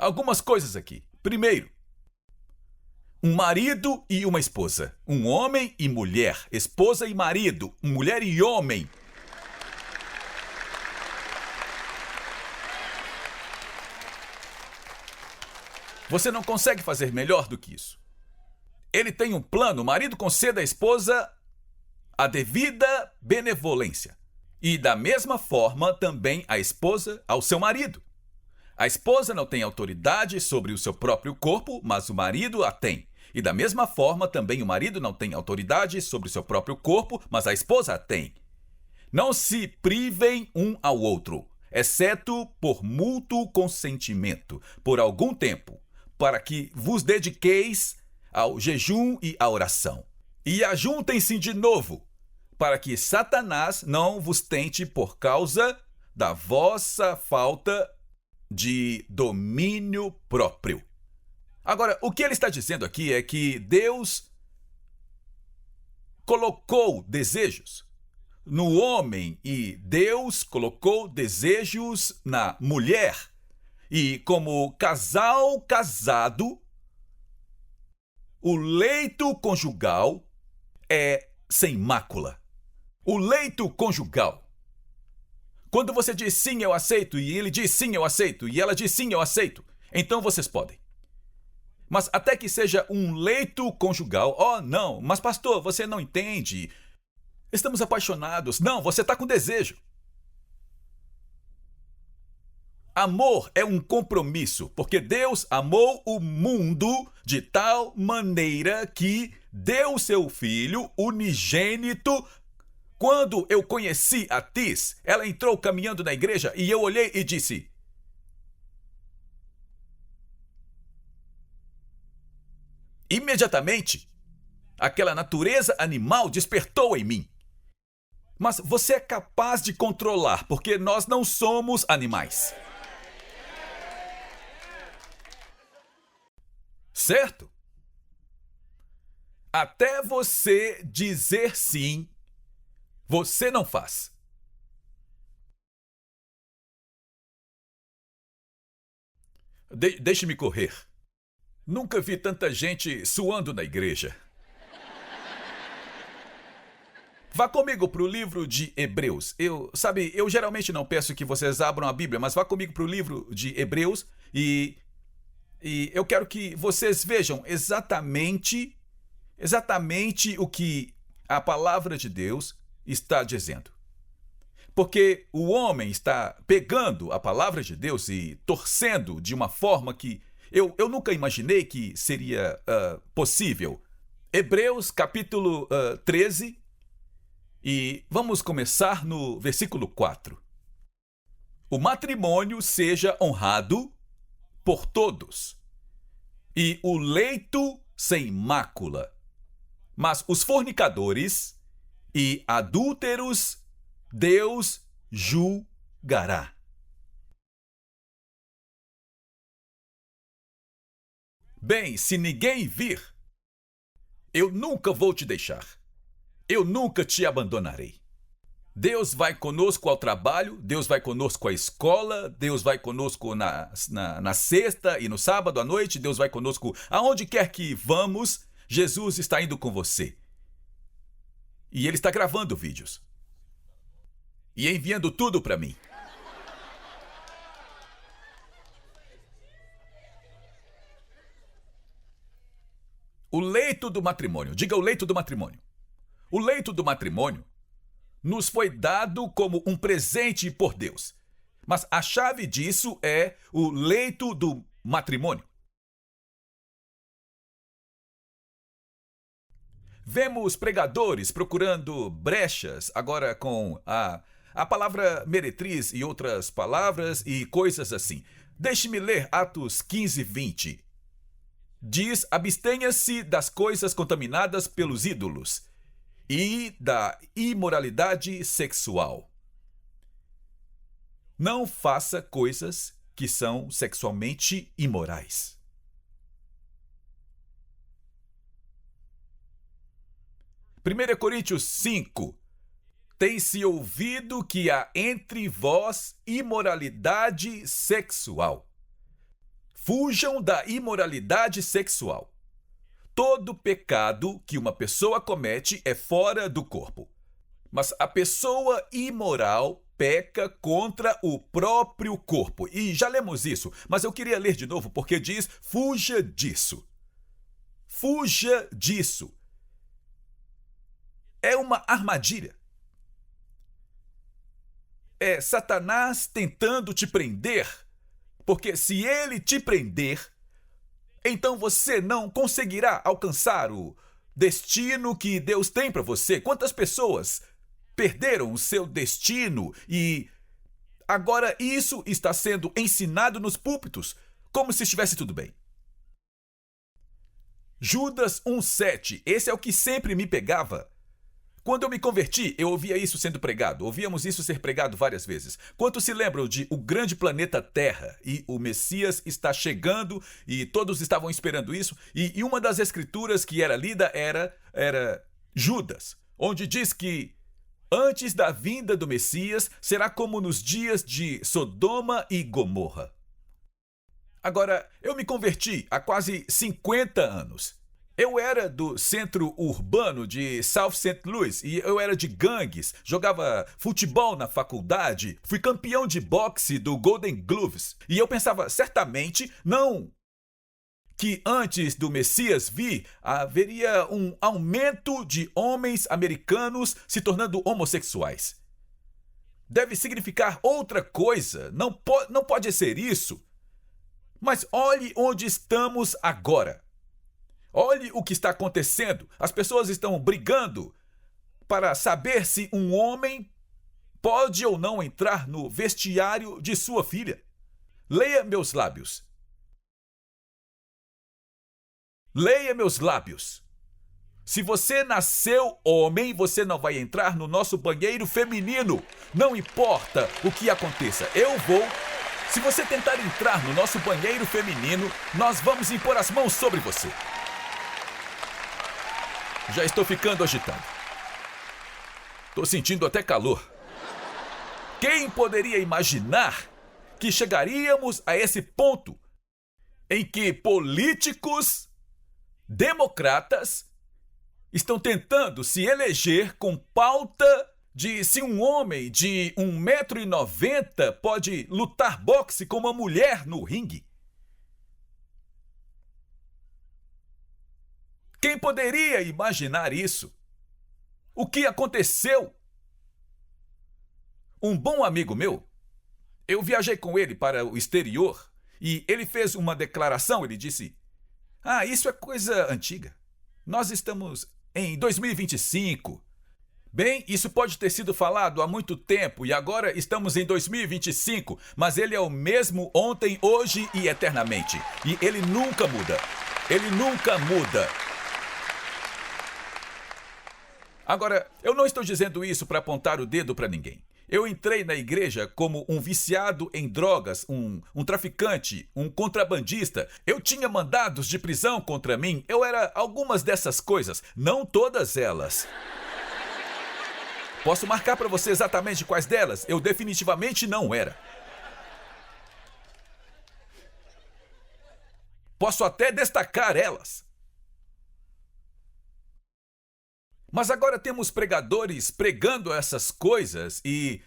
algumas coisas aqui. Primeiro, um marido e uma esposa. Um homem e mulher. Esposa e marido. Mulher e homem. Você não consegue fazer melhor do que isso. Ele tem um plano. O marido concede à esposa a devida benevolência. E da mesma forma também a esposa ao seu marido. A esposa não tem autoridade sobre o seu próprio corpo, mas o marido a tem. E da mesma forma também o marido não tem autoridade sobre o seu próprio corpo, mas a esposa a tem. Não se privem um ao outro, exceto por mútuo consentimento, por algum tempo, para que vos dediqueis ao jejum e à oração. E ajuntem-se de novo, para que Satanás não vos tente por causa da vossa falta de domínio próprio. Agora, o que ele está dizendo aqui é que Deus colocou desejos no homem e Deus colocou desejos na mulher. E como casal casado, o leito conjugal é sem mácula. O leito conjugal. Quando você diz sim, eu aceito, e ele diz sim, eu aceito, e ela diz sim, eu aceito, então vocês podem. Mas até que seja um leito conjugal, oh não, mas pastor, você não entende. Estamos apaixonados. Não, você está com desejo. Amor é um compromisso, porque Deus amou o mundo de tal maneira que deu seu Filho unigênito. Quando eu conheci a Tis, ela entrou caminhando na igreja e eu olhei e disse: imediatamente, aquela natureza animal despertou em mim. Mas você é capaz de controlar, porque nós não somos animais. Certo? Até você dizer sim, você não faz. Deixe-me correr. Nunca vi tanta gente suando na igreja. Vá comigo para o livro de Hebreus. Eu geralmente não peço que vocês abram a Bíblia, mas vá comigo para o livro de Hebreus e eu quero que vocês vejam exatamente o que a palavra de Deus está dizendo. Porque o homem está pegando a palavra de Deus e torcendo de uma forma que eu nunca imaginei que seria possível. Hebreus capítulo 13, e vamos começar no versículo 4. O matrimônio seja honrado por todos, e o leito sem mácula. Mas os fornicadores e adúlteros Deus julgará. Bem, se ninguém vir, eu nunca vou te deixar. Eu nunca te abandonarei. Deus vai conosco ao trabalho, Deus vai conosco à escola, Deus vai conosco na sexta e no sábado à noite, Deus vai conosco aonde quer que vamos, Jesus está indo com você. E Ele está gravando vídeos. E enviando tudo para mim. O leito do matrimônio. Diga o leito do matrimônio. O leito do matrimônio nos foi dado como um presente por Deus. Mas a chave disso é o leito do matrimônio. Vemos pregadores procurando brechas agora com a palavra meretriz e outras palavras e coisas assim. Deixe-me ler Atos 15, 20. Diz: abstenha-se das coisas contaminadas pelos ídolos e da imoralidade sexual. Não faça coisas que são sexualmente imorais. 1 Coríntios 5. Tem-se ouvido que há entre vós imoralidade sexual. Fujam da imoralidade sexual. Todo pecado que uma pessoa comete é fora do corpo. Mas a pessoa imoral peca contra o próprio corpo. E já lemos isso, mas eu queria ler de novo porque diz: fuja disso. Fuja disso. É uma armadilha. É Satanás tentando te prender, porque se ele te prender, então você não conseguirá alcançar o destino que Deus tem para você. Quantas pessoas perderam o seu destino e agora isso está sendo ensinado nos púlpitos como se estivesse tudo bem? Judas 1,7, esse é o que sempre me pegava. Quando eu me converti, eu ouvia isso sendo pregado. Ouvíamos isso ser pregado várias vezes. Quantos se lembram de o grande planeta Terra e o Messias está chegando e todos estavam esperando isso? E uma das escrituras que era lida era Judas, onde diz que antes da vinda do Messias será como nos dias de Sodoma e Gomorra. Agora, eu me converti há quase 50 anos. Eu era do centro urbano de South St. Louis e eu era de gangues, jogava futebol na faculdade, fui campeão de boxe do Golden Gloves. E eu pensava, certamente, não que antes do Messias vir, haveria um aumento de homens americanos se tornando homossexuais. Deve significar outra coisa, não pode ser isso. Mas olhe onde estamos agora. Olhe o que está acontecendo. As pessoas estão brigando para saber se um homem pode ou não entrar no vestiário de sua filha. Leia meus lábios. Leia meus lábios. Se você nasceu homem, você não vai entrar no nosso banheiro feminino. Não importa o que aconteça. Eu vou. Se você tentar entrar no nosso banheiro feminino, nós vamos impor as mãos sobre você. Já estou ficando agitado. Estou sentindo até calor. Quem poderia imaginar que chegaríamos a esse ponto em que políticos democratas estão tentando se eleger com pauta de se um homem de 1,90 m pode lutar boxe com uma mulher no ringue? Quem poderia imaginar isso? O que aconteceu? Um bom amigo meu, eu viajei com ele para o exterior e ele fez uma declaração, ele disse: isso é coisa antiga. Nós estamos em 2025. Bem, isso pode ter sido falado há muito tempo e agora estamos em 2025, mas ele é o mesmo ontem, hoje e eternamente. E ele nunca muda. Ele nunca muda. Agora, eu não estou dizendo isso para apontar o dedo para ninguém. Eu entrei na igreja como um viciado em drogas, um traficante, um contrabandista. Eu tinha mandados de prisão contra mim. Eu era algumas dessas coisas, não todas elas. Posso marcar para você exatamente quais delas? Eu definitivamente não era. Posso até destacar elas. Mas agora temos pregadores pregando essas coisas e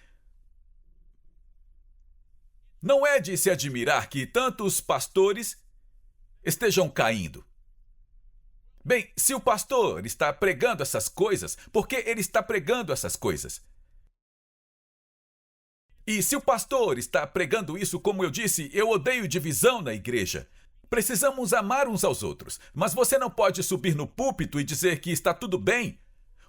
não é de se admirar que tantos pastores estejam caindo. Bem, se o pastor está pregando essas coisas, por que ele está pregando essas coisas? E se o pastor está pregando isso, como eu disse, eu odeio divisão na igreja. Precisamos amar uns aos outros, mas você não pode subir no púlpito e dizer que está tudo bem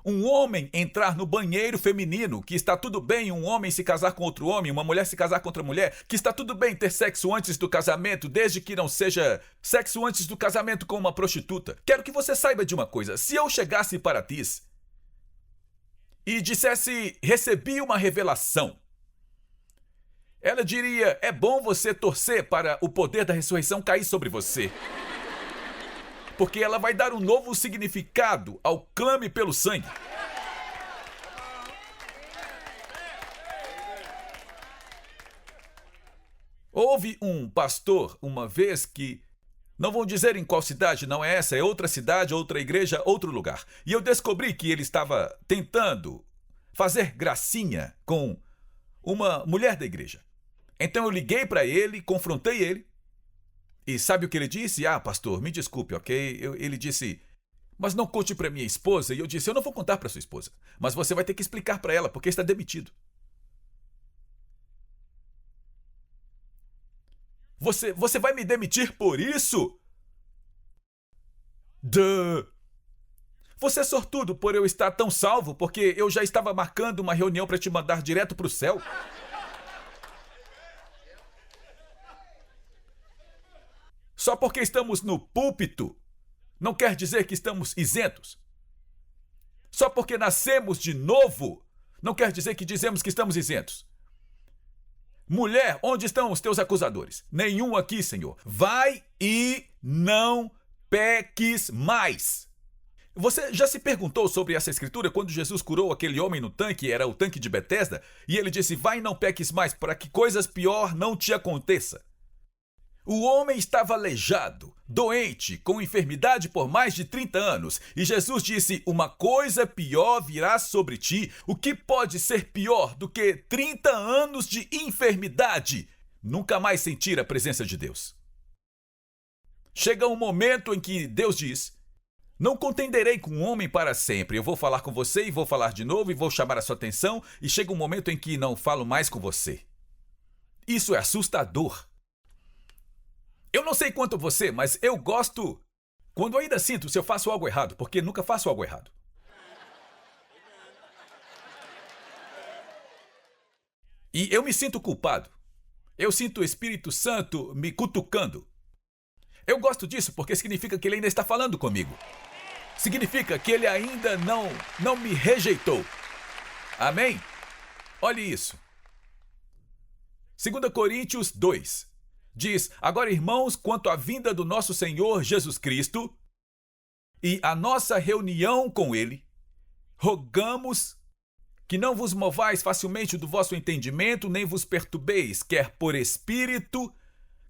um homem entrar no banheiro feminino, que está tudo bem um homem se casar com outro homem, uma mulher se casar com outra mulher, que está tudo bem ter sexo antes do casamento, desde que não seja sexo antes do casamento com uma prostituta. Quero que você saiba de uma coisa. Se eu chegasse para ti e dissesse, recebi uma revelação, ela diria, é bom você torcer para o poder da ressurreição cair sobre você. Porque ela vai dar um novo significado ao clame pelo sangue. Houve um pastor uma vez que, não vão dizer em qual cidade, não é essa, é outra cidade, outra igreja, outro lugar. E eu descobri que ele estava tentando fazer gracinha com uma mulher da igreja. Então eu liguei para ele, confrontei ele. E sabe o que ele disse? Ah, pastor, me desculpe, ok? Ele disse, mas não conte para minha esposa. E eu disse, eu não vou contar para sua esposa, mas você vai ter que explicar para ela, porque está demitido. Você vai me demitir por isso? Duh! Você é sortudo por eu estar tão salvo, porque eu já estava marcando uma reunião para te mandar direto para o céu. Só porque estamos no púlpito, não quer dizer que estamos isentos. Só porque nascemos de novo, não quer dizer que dizemos que estamos isentos. Mulher, onde estão os teus acusadores? Nenhum aqui, Senhor. Vai e não peques mais. Você já se perguntou sobre essa escritura quando Jesus curou aquele homem no tanque, era o tanque de Betesda, e ele disse, vai e não peques mais para que coisas pior não te aconteça. O homem estava aleijado, doente, com enfermidade por mais de 30 anos, e Jesus disse, uma coisa pior virá sobre ti. O que pode ser pior do que 30 anos de enfermidade? Nunca mais sentir a presença de Deus. Chega um momento em que Deus diz, não contenderei com um homem para sempre. Eu vou falar com você e vou falar de novo e vou chamar a sua atenção, e chega um momento em que não falo mais com você. Isso é assustador. Eu não sei quanto você, mas eu gosto quando ainda sinto se eu faço algo errado, porque nunca faço algo errado. E eu me sinto culpado. Eu sinto o Espírito Santo me cutucando. Eu gosto disso porque significa que ele ainda está falando comigo. Significa que ele ainda não me rejeitou. Amém? Olhe isso. 2 Coríntios 2. Diz, agora irmãos, quanto à vinda do nosso Senhor Jesus Cristo e a nossa reunião com Ele, rogamos que não vos movais facilmente do vosso entendimento, nem vos perturbeis, quer por espírito,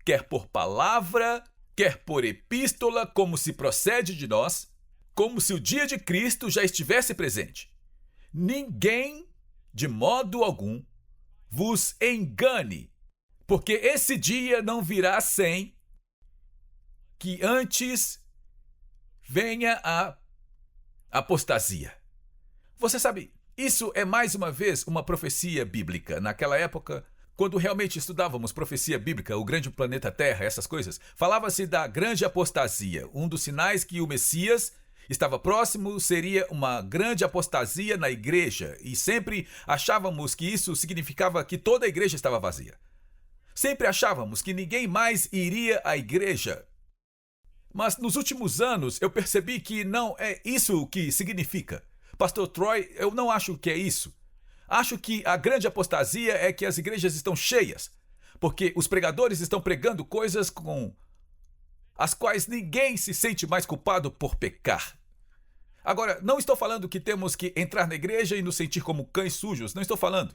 quer por palavra, quer por epístola, como se procede de nós, como se o dia de Cristo já estivesse presente. Ninguém, de modo algum, vos engane, porque esse dia não virá sem que antes venha a apostasia. Você sabe, isso é mais uma vez uma profecia bíblica. Naquela época, quando realmente estudávamos profecia bíblica, o grande planeta Terra, essas coisas, falava-se da grande apostasia. Um dos sinais que o Messias estava próximo seria uma grande apostasia na igreja, e sempre achávamos que isso significava que toda a igreja estava vazia. Sempre achávamos que ninguém mais iria à igreja. Mas nos últimos anos eu percebi que não é isso o que significa. Pastor Troy, eu não acho que é isso. Acho que a grande apostasia é que as igrejas estão cheias, porque os pregadores estão pregando coisas com as quais ninguém se sente mais culpado por pecar. Agora, não estou falando que temos que entrar na igreja e nos sentir como cães sujos, não estou falando.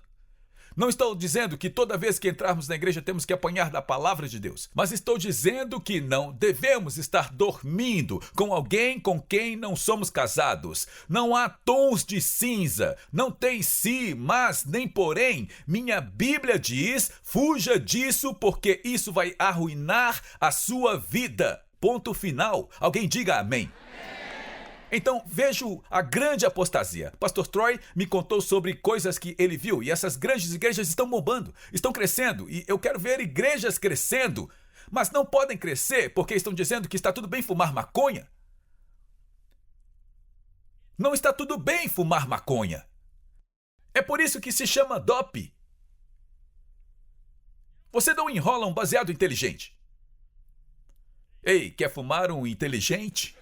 Não estou dizendo que toda vez que entrarmos na igreja temos que apanhar da palavra de Deus, mas estou dizendo que não devemos estar dormindo com alguém com quem não somos casados. Não há tons de cinza, não tem se, mas, nem porém. Minha Bíblia diz, fuja disso porque isso vai arruinar a sua vida. Ponto final. Alguém diga amém. Então, vejo a grande apostasia. Pastor Troy me contou sobre coisas que ele viu, e essas grandes igrejas estão bombando, estão crescendo, e eu quero ver igrejas crescendo, mas não podem crescer porque estão dizendo que está tudo bem fumar maconha. Não está tudo bem fumar maconha. É por isso que se chama dope. Você não enrola um baseado inteligente. Ei, quer fumar um inteligente?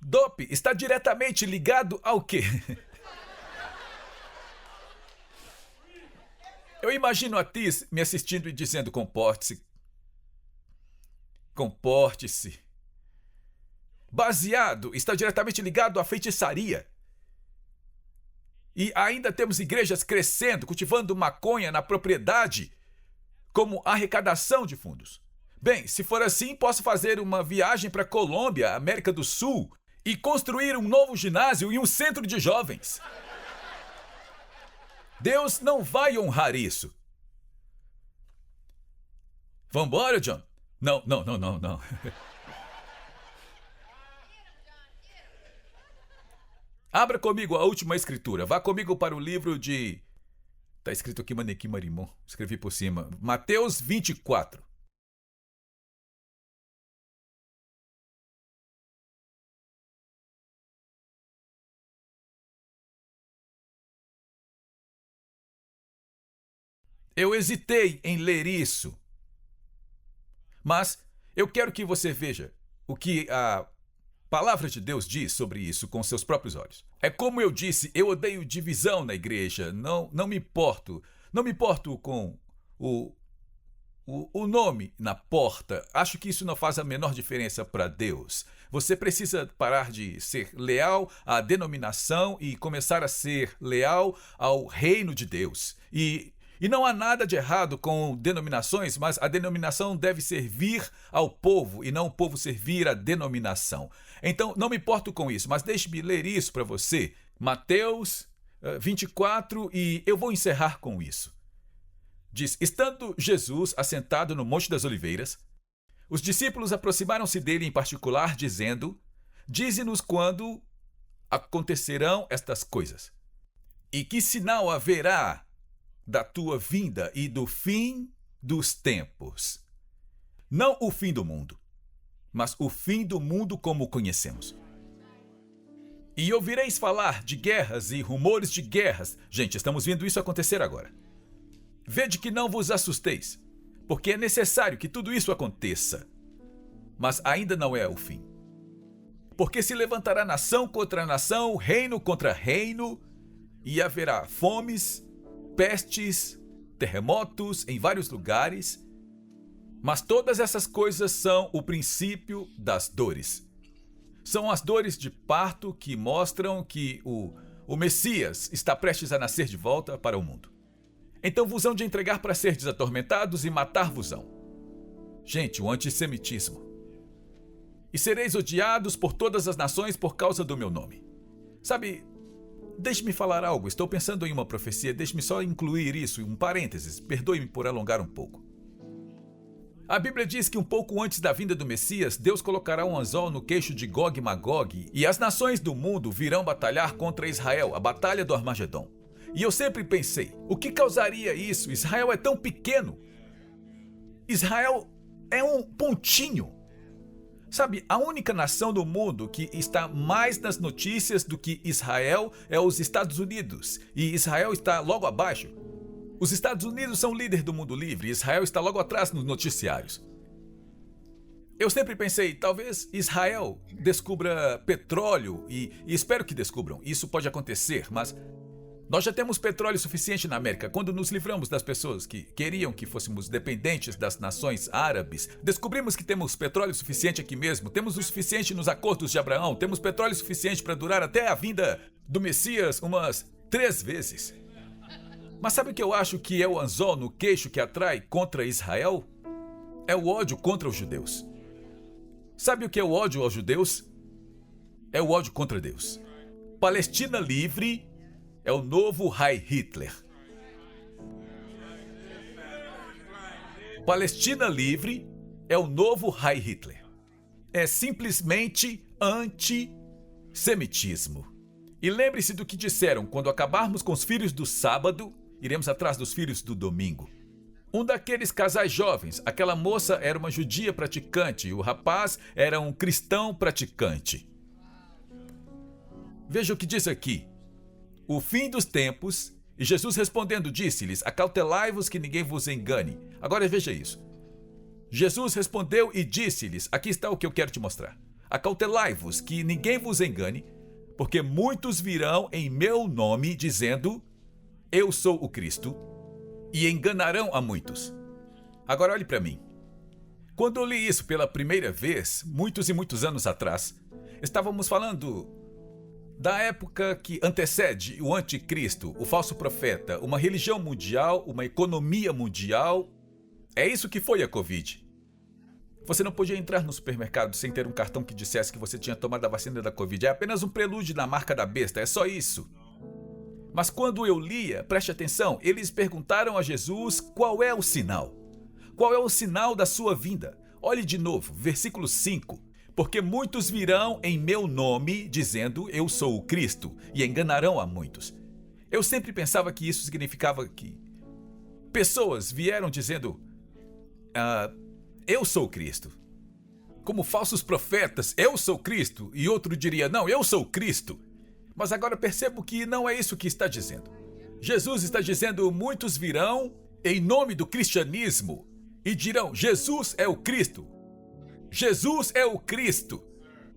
Dope está diretamente ligado ao quê? Eu imagino a Tis me assistindo e dizendo, comporte-se. Comporte-se. Baseado está diretamente ligado à feitiçaria. E ainda temos igrejas crescendo, cultivando maconha na propriedade como arrecadação de fundos. Bem, se for assim, posso fazer uma viagem para a Colômbia, América do Sul, e construir um novo ginásio e um centro de jovens. Deus não vai honrar isso. Vambora, John? Não. Abra comigo a última escritura. Vá comigo para o livro de... Está escrito aqui Manequim Marimon. Escrevi por cima. Mateus 24. Eu hesitei em ler isso. Mas eu quero que você veja o que a palavra de Deus diz sobre isso com seus próprios olhos. É como eu disse, eu odeio divisão na igreja. Não me importo. Não me importo com o nome na porta. Acho que isso não faz a menor diferença para Deus. Você precisa parar de ser leal à denominação e começar a ser leal ao reino de Deus. E não há nada de errado com denominações, mas a denominação deve servir ao povo e não o povo servir à denominação. Então, não me importo com isso, mas deixe-me ler isso para você. Mateus 24, e eu vou encerrar com isso. Diz, estando Jesus assentado no Monte das Oliveiras, os discípulos aproximaram-se dele em particular, dizendo, dize-nos quando acontecerão estas coisas. E que sinal haverá da tua vinda e do fim dos tempos. Não o fim do mundo, mas o fim do mundo como o conhecemos. E ouvireis falar de guerras e rumores de guerras. Gente, estamos vendo isso acontecer agora. Vede que não vos assusteis, porque é necessário que tudo isso aconteça. Mas ainda não é o fim. Porque se levantará nação contra nação, reino contra reino, e haverá fomes, pestes, terremotos em vários lugares, mas todas essas coisas são o princípio das dores. São as dores de parto que mostram que o Messias está prestes a nascer de volta para o mundo. Então vos hão de entregar para seres atormentados e matar-vos-ão. Gente, o antissemitismo. E sereis odiados por todas as nações por causa do meu nome. Sabe, deixe-me falar algo, estou pensando em uma profecia, deixe-me só incluir isso, um parênteses, perdoe-me por alongar um pouco. A Bíblia diz que um pouco antes da vinda do Messias, Deus colocará um anzol no queixo de Gog e Magog, e as nações do mundo virão batalhar contra Israel, a batalha do Armagedon. E eu sempre pensei, o que causaria isso? Israel é tão pequeno. Israel é um pontinho. Sabe, a única nação do mundo que está mais nas notícias do que Israel é os Estados Unidos. E Israel está logo abaixo. Os Estados Unidos são o líder do mundo livre e Israel está logo atrás nos noticiários. Eu sempre pensei, talvez Israel descubra petróleo e espero que descubram. Isso pode acontecer, mas nós já temos petróleo suficiente na América. Quando nos livramos das pessoas que queriam que fôssemos dependentes das nações árabes, descobrimos que temos petróleo suficiente aqui mesmo, temos o suficiente nos acordos de Abraão, temos petróleo suficiente para durar até a vinda do Messias umas 3 vezes. Mas sabe o que eu acho que é o anzol no queixo que atrai contra Israel? É o ódio contra os judeus. Sabe o que é o ódio aos judeus? É o ódio contra Deus. Palestina livre é o novo Heil Hitler. Palestina livre é o novo Heil Hitler. É simplesmente antissemitismo. E lembre-se do que disseram, quando acabarmos com os filhos do sábado, iremos atrás dos filhos do domingo. Um daqueles casais jovens, aquela moça era uma judia praticante e o rapaz era um cristão praticante. Veja o que diz aqui. O fim dos tempos, e Jesus respondendo disse-lhes, acautelai-vos que ninguém vos engane. Agora veja isso. Jesus respondeu e disse-lhes, aqui está o que eu quero te mostrar. Acautelai-vos que ninguém vos engane, porque muitos virão em meu nome dizendo, eu sou o Cristo, e enganarão a muitos. Agora olhe para mim. Quando eu li isso pela primeira vez, muitos e muitos anos atrás, estávamos falando Da época que antecede o anticristo, o falso profeta, uma religião mundial, uma economia mundial. É isso que foi a Covid. Você não podia entrar no supermercado sem ter um cartão que dissesse que você tinha tomado a vacina da Covid. É apenas um prelúdio da marca da besta, é só isso. Mas quando eu lia, preste atenção, eles perguntaram a Jesus qual é o sinal. Qual é o sinal da sua vinda? Olhe de novo, versículo 5. Porque muitos virão em meu nome, dizendo, eu sou o Cristo, e enganarão a muitos. Eu sempre pensava que isso significava que pessoas vieram dizendo, eu sou o Cristo. Como falsos profetas, eu sou Cristo, e outro diria, não, eu sou Cristo. Mas agora percebo que não é isso que está dizendo. Jesus está dizendo, muitos virão em nome do cristianismo e dirão, Jesus é o Cristo. Jesus é o Cristo.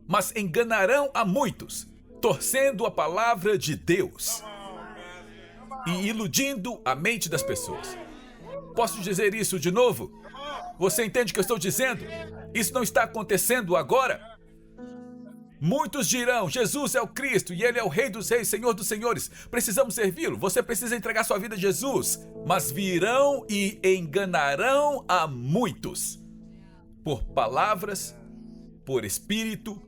Mas enganarão a muitos, torcendo a palavra de Deus e iludindo a mente das pessoas. Posso dizer isso de novo? Você entende o que eu estou dizendo? Isso não está acontecendo agora? Muitos dirão, Jesus é o Cristo e Ele é o Rei dos Reis, Senhor dos Senhores. Precisamos servi-lo, você precisa entregar sua vida a Jesus. Mas virão e enganarão a muitos. Por palavras, por espírito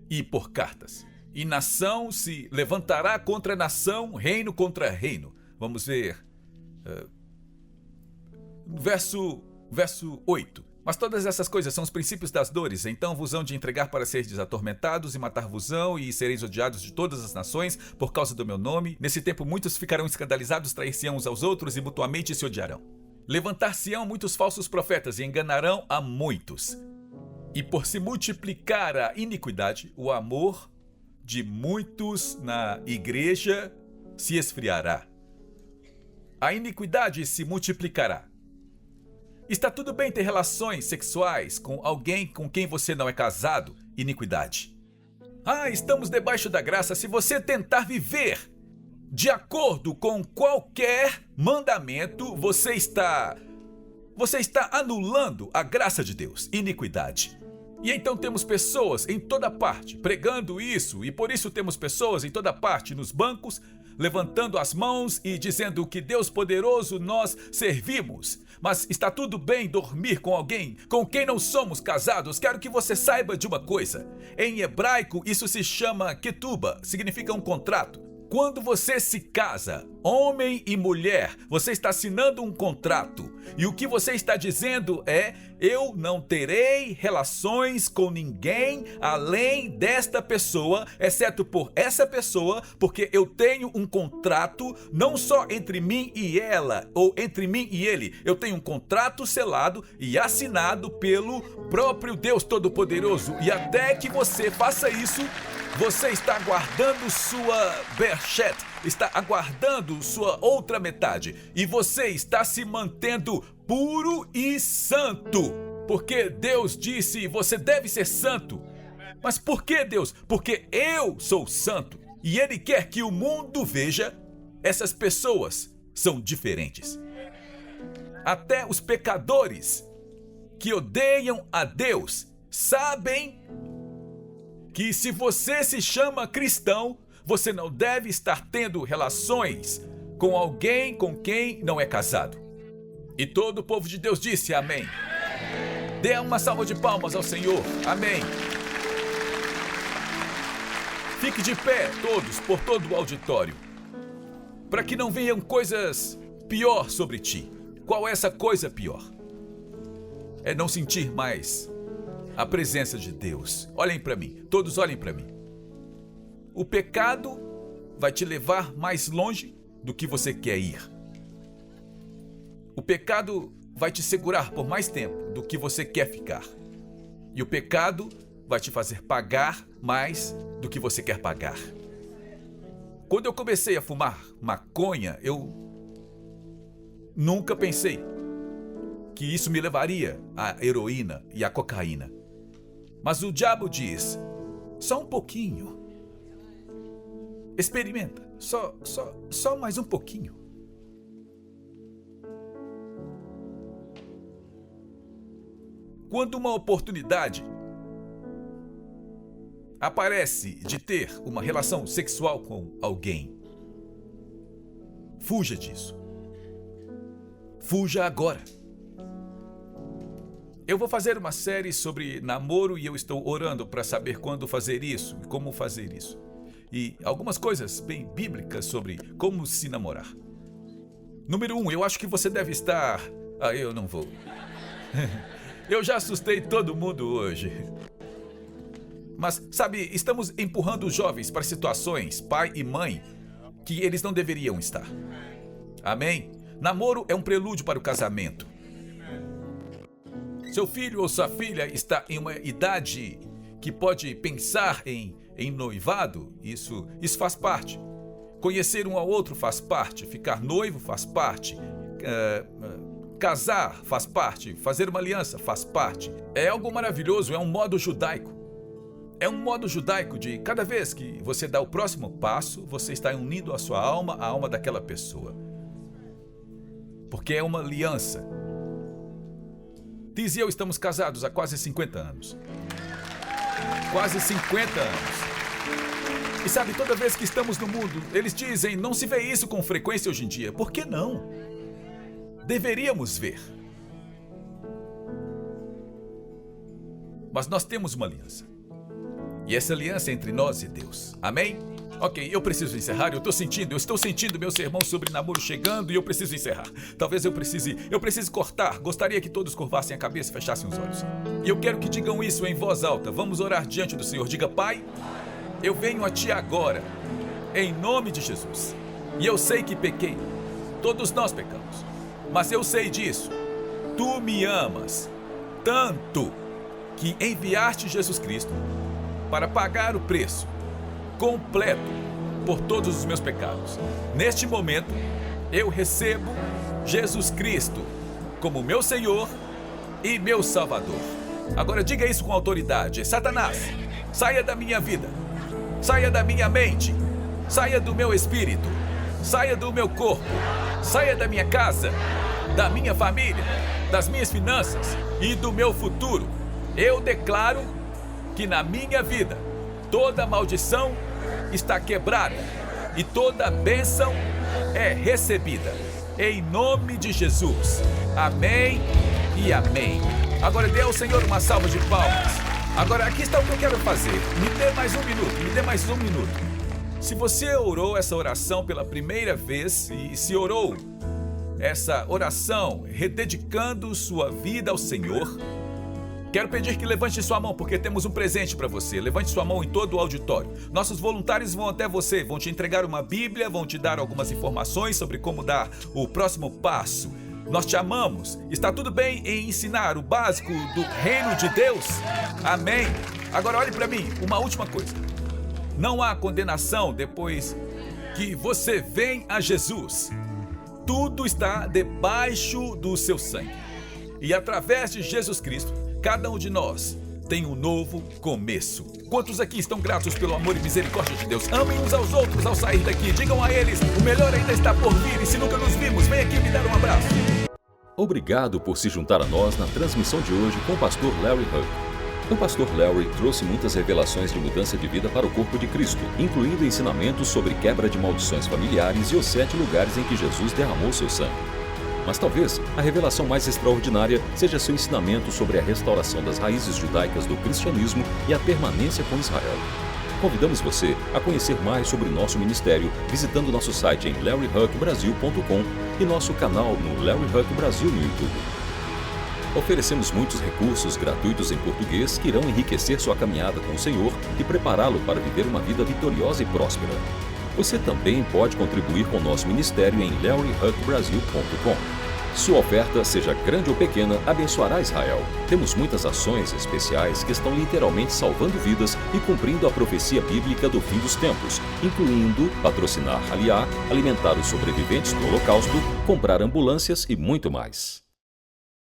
e por cartas. E nação se levantará contra nação, reino contra reino. Vamos ver. Verso 8. Mas todas essas coisas são os princípios das dores, então vos hão de entregar para seres atormentados e matar-vos-ão, e sereis odiados de todas as nações por causa do meu nome. Nesse tempo muitos ficarão escandalizados, trair-se-ão uns aos outros e mutuamente se odiarão. Levantar-se-ão muitos falsos profetas e enganarão a muitos. E por se multiplicar a iniquidade, o amor de muitos na igreja se esfriará. A iniquidade se multiplicará. Está tudo bem ter relações sexuais com alguém com quem você não é casado? Iniquidade. Estamos debaixo da graça se você tentar viver de acordo com qualquer mandamento, você está anulando a graça de Deus. Iniquidade. E então temos pessoas em toda parte pregando isso, e por isso temos pessoas em toda parte nos bancos, levantando as mãos e dizendo que Deus poderoso nós servimos. Mas está tudo bem dormir com alguém com quem não somos casados? Quero que você saiba de uma coisa. Em hebraico isso se chama ketuba, significa um contrato. Quando você se casa, homem e mulher, você está assinando um contrato. E o que você está dizendo é, eu não terei relações com ninguém além desta pessoa, exceto por essa pessoa, porque eu tenho um contrato não só entre mim e ela, ou entre mim e ele. Eu tenho um contrato selado e assinado pelo próprio Deus Todo-Poderoso. E até que você faça isso, você está aguardando sua berchet, está aguardando sua outra metade. E você está se mantendo puro e santo. Porque Deus disse, você deve ser santo. Mas por que Deus? Porque eu sou santo. E Ele quer que o mundo veja, essas pessoas são diferentes. Até os pecadores que odeiam a Deus sabem que se você se chama cristão, você não deve estar tendo relações com alguém com quem não é casado. E todo o povo de Deus disse amém. Dê uma salva de palmas ao Senhor. Amém. Fique de pé, todos, por todo o auditório, para que não venham coisas pior sobre ti. Qual é essa coisa pior? É não sentir mais a presença de Deus. Olhem para mim, todos olhem para mim. O pecado vai te levar mais longe do que você quer ir. O pecado vai te segurar por mais tempo do que você quer ficar. E o pecado vai te fazer pagar mais do que você quer pagar. Quando eu comecei a fumar maconha, eu nunca pensei que isso me levaria à heroína e à cocaína. Mas o diabo diz, só um pouquinho. Experimenta, só mais um pouquinho. Quando uma oportunidade aparece de ter uma relação sexual com alguém, fuja disso. Fuja agora. Eu vou fazer uma série sobre namoro e eu estou orando para saber quando fazer isso e como fazer isso. E algumas coisas bem bíblicas sobre como se namorar. Número 1, eu acho que você deve estar... eu não vou. Eu já assustei todo mundo hoje. Mas, sabe, estamos empurrando os jovens para situações, pai e mãe, que eles não deveriam estar. Amém? Namoro é um prelúdio para o casamento. Seu filho ou sua filha está em uma idade que pode pensar em noivado, isso faz parte. Conhecer um ao outro faz parte, ficar noivo faz parte, casar faz parte, fazer uma aliança faz parte. É algo maravilhoso, é um modo judaico. É um modo judaico de cada vez que você dá o próximo passo, você está unindo a sua alma à alma daquela pessoa. Porque é uma aliança. Tiz e eu estamos casados há quase 50 anos. Quase 50 anos. E sabe, toda vez que estamos no mundo, eles dizem, não se vê isso com frequência hoje em dia. Por que não? Deveríamos ver. Mas nós temos uma aliança. E essa aliança é entre nós e Deus. Amém? Ok, eu preciso encerrar. Eu estou sentindo meu sermão sobre namoro chegando e eu preciso encerrar. Talvez eu precise cortar. Gostaria que todos curvassem a cabeça e fechassem os olhos. E eu quero que digam isso em voz alta. Vamos orar diante do Senhor. Diga, Pai, eu venho a Ti agora, em nome de Jesus. E eu sei que pequei. Todos nós pecamos. Mas eu sei disso. Tu me amas tanto que enviaste Jesus Cristo para pagar o preço completo por todos os meus pecados. Neste momento, eu recebo Jesus Cristo como meu Senhor e meu Salvador. Agora diga isso com autoridade. Satanás, saia da minha vida, saia da minha mente, saia do meu espírito, saia do meu corpo, saia da minha casa, da minha família, das minhas finanças e do meu futuro. Eu declaro que na minha vida toda maldição está quebrada e toda bênção é recebida. Em nome de Jesus. Amém e amém. Agora dê ao Senhor uma salva de palmas. Agora aqui está o que eu quero fazer. Me dê mais um minuto. Se você orou essa oração pela primeira vez e se orou essa oração rededicando sua vida ao Senhor, quero pedir que levante sua mão, porque temos um presente para você. Levante sua mão em todo o auditório. Nossos voluntários vão até você, vão te entregar uma Bíblia, vão te dar algumas informações sobre como dar o próximo passo. Nós te amamos. Está tudo bem em ensinar o básico do reino de Deus? Amém. Agora olhe para mim, uma última coisa. Não há condenação depois que você vem a Jesus. Tudo está debaixo do seu sangue. E através de Jesus Cristo, cada um de nós tem um novo começo. Quantos aqui estão gratos pelo amor e misericórdia de Deus? Amem uns aos outros ao sair daqui. Digam a eles, o melhor ainda está por vir. E se nunca nos vimos, vem aqui me dar um abraço. Obrigado por se juntar a nós na transmissão de hoje com o pastor Larry Hug. O pastor Larry trouxe muitas revelações de mudança de vida para o corpo de Cristo, incluindo ensinamentos sobre quebra de maldições familiares e os 7 lugares em que Jesus derramou seu sangue. Mas talvez a revelação mais extraordinária seja seu ensinamento sobre a restauração das raízes judaicas do cristianismo e a permanência com Israel. Convidamos você a conhecer mais sobre nosso ministério visitando nosso site em larryhugbrasil.com e nosso canal no Larry Hug Brasil no YouTube. Oferecemos muitos recursos gratuitos em português que irão enriquecer sua caminhada com o Senhor e prepará-lo para viver uma vida vitoriosa e próspera. Você também pode contribuir com nosso ministério em larryhugbrasil.com. Sua oferta, seja grande ou pequena, abençoará Israel. Temos muitas ações especiais que estão literalmente salvando vidas e cumprindo a profecia bíblica do fim dos tempos, incluindo patrocinar Aliá, alimentar os sobreviventes do Holocausto, comprar ambulâncias e muito mais.